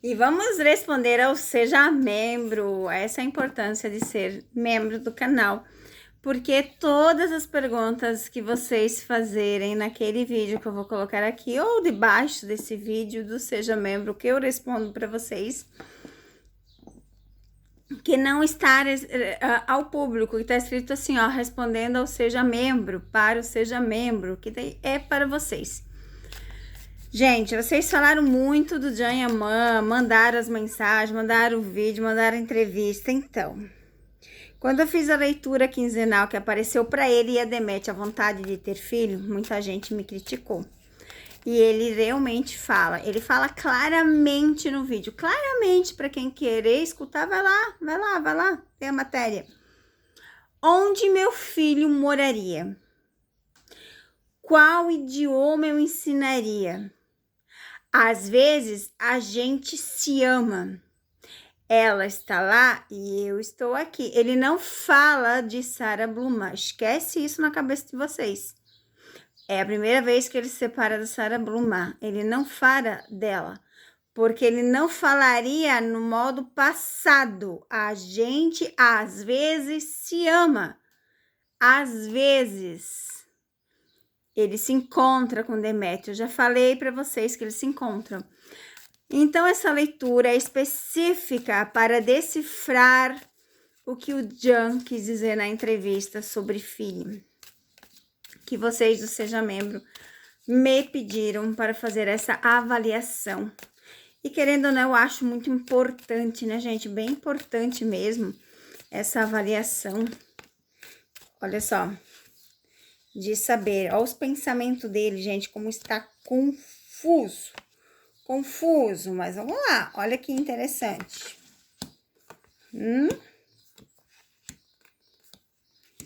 E vamos responder ao Seja Membro. Essa é a importância de ser membro do canal. Porque todas as perguntas que vocês fazerem naquele vídeo que eu vou colocar aqui, ou debaixo desse vídeo do Seja Membro, que eu respondo para vocês, que não está ao público, que está escrito assim, ó, respondendo ao Seja Membro, para o Seja Membro, que é para vocês. Gente, vocês falaram muito do Jan Yaman, mandaram as mensagens, mandaram o vídeo, mandaram a entrevista. Então, quando eu fiz a leitura quinzenal que apareceu para ele e a Demétia a vontade de ter filho, muita gente me criticou. E ele realmente fala, ele fala claramente no vídeo, claramente para quem querer escutar, vai lá, tem a matéria. Onde meu filho moraria? Qual idioma eu ensinaria? Às vezes a gente se ama. Ela está lá e eu estou aqui. Ele não fala de Sarah Bluma. Esquece isso na cabeça de vocês. É a primeira vez que ele se separa da Sarah Bluma. Ele não fala dela. Porque ele não falaria no modo passado. A gente às vezes se ama. Às vezes. Ele se encontra com Demétrio. Eu já falei para vocês que eles se encontram. Então, essa leitura é específica para decifrar o que o Jan quis dizer na entrevista sobre filho. Que vocês do Seja Membro me pediram para fazer essa avaliação. E querendo ou não, eu acho muito importante, né, gente? Bem importante mesmo essa avaliação. Olha só. De saber, olha os pensamentos dele, gente, como está confuso, mas vamos lá, olha que interessante.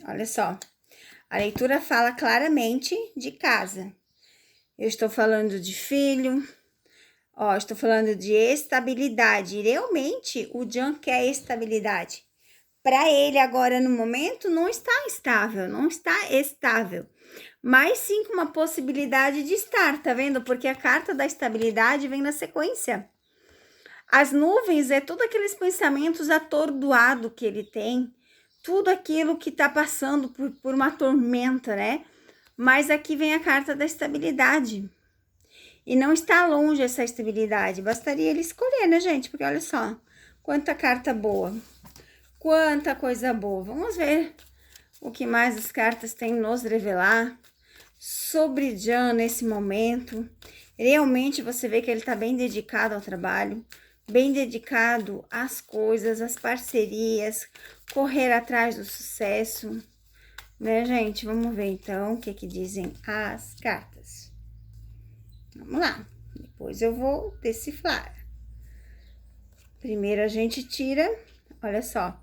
Olha só, a leitura fala claramente de casa. Eu estou falando de filho, ó, estou falando de estabilidade. E realmente, o Jan quer estabilidade. Para ele agora, no momento, não está estável, mas sim com uma possibilidade de estar, tá vendo? Porque a carta da estabilidade vem na sequência. As nuvens é tudo aqueles pensamentos atordoados que ele tem, tudo aquilo que tá passando por uma tormenta, né? Mas aqui vem a carta da estabilidade. E não está longe essa estabilidade, bastaria ele escolher, né, gente? Porque olha só, quanta carta boa. Quanta coisa boa. Vamos ver o que mais as cartas têm nos revelar sobre Jan nesse momento. Realmente você vê que ele está bem dedicado ao trabalho, bem dedicado às coisas, às parcerias, correr atrás do sucesso. Né, gente? Vamos ver então o que dizem as cartas. Vamos lá. Depois eu vou decifrar. Primeiro a gente tira, olha só.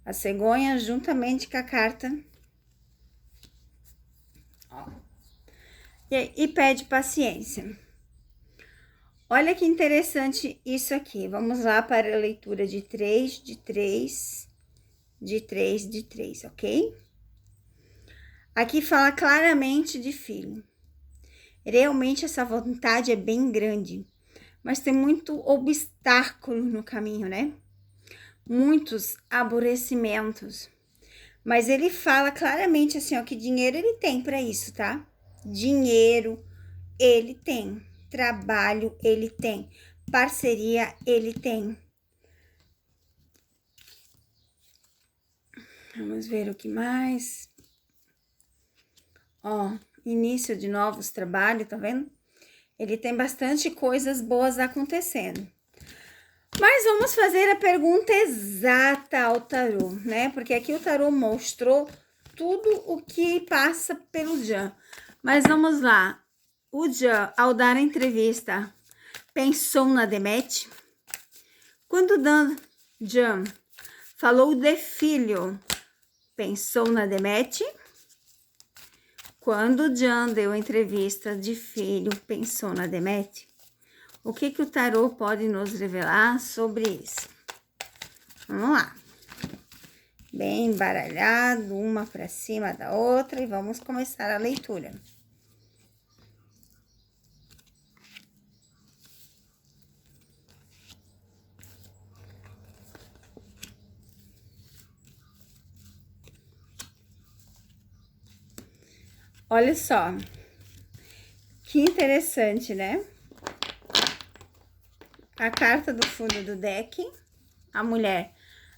A cegonha juntamente com a carta. Ó. E pede paciência. Olha que interessante isso aqui. Vamos lá para a leitura de 3, de 3, de 3, de 3, ok? Aqui fala claramente de filho. Realmente essa vontade é bem grande, mas tem muito obstáculo no caminho, né? Muitos aborrecimentos. Mas ele fala claramente assim, ó, que dinheiro ele tem para isso, tá? Dinheiro ele tem, trabalho ele tem, parceria ele tem. Vamos ver o que mais. Ó, início de novos trabalhos, tá vendo? Ele tem bastante coisas boas acontecendo. Mas vamos fazer a pergunta exata ao tarô, né? Porque aqui o tarô mostrou tudo o que passa pelo Jan. Mas vamos lá. O Jan, ao dar a entrevista, pensou na Demet? Quando Jan falou de filho, pensou na Demet? Quando Jan deu a entrevista de filho, pensou na Demet? O que o tarô pode nos revelar sobre isso? Vamos lá. Bem embaralhado, uma para cima da outra, e vamos começar a leitura. Olha só, que interessante, né? A carta do fundo do deck, a mulher,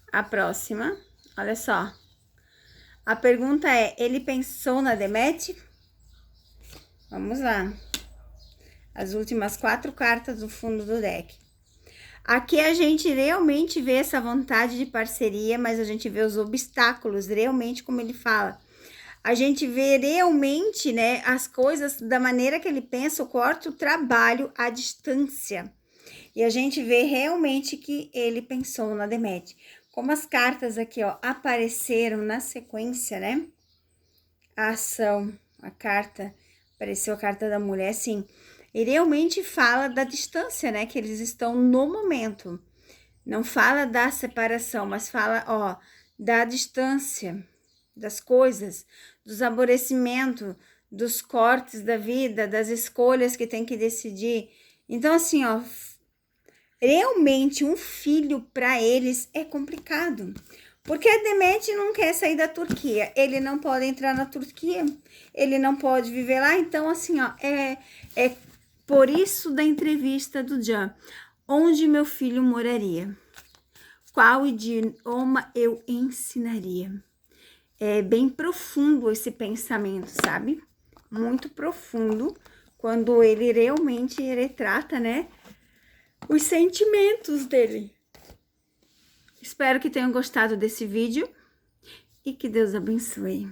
a próxima, olha só. A pergunta é, ele pensou na Demet? Vamos lá. As últimas 4 cartas do fundo do deck. Aqui a gente realmente vê essa vontade de parceria, mas a gente vê os obstáculos, realmente como ele fala. A gente vê realmente, né, as coisas da maneira que ele pensa, corta o trabalho à distância. E a gente vê realmente que ele pensou na Demet. Como as cartas aqui, ó, apareceram na sequência, né? A ação, a carta, apareceu a carta da mulher, sim. Ele realmente fala da distância, né? Que eles estão no momento. Não fala da separação, mas fala, ó, da distância, das coisas, dos aborrecimentos, dos cortes da vida, das escolhas que tem que decidir. Então, assim, ó, realmente um filho para eles é complicado. Porque a Demet não quer sair da Turquia, ele não pode entrar na Turquia, ele não pode viver lá. Então, assim, ó, é por isso da entrevista do Can. Onde meu filho moraria? Qual idioma eu ensinaria? É bem profundo esse pensamento, sabe? Muito profundo, quando ele realmente retrata, né, os sentimentos dele. Espero que tenham gostado desse vídeo e que Deus abençoe.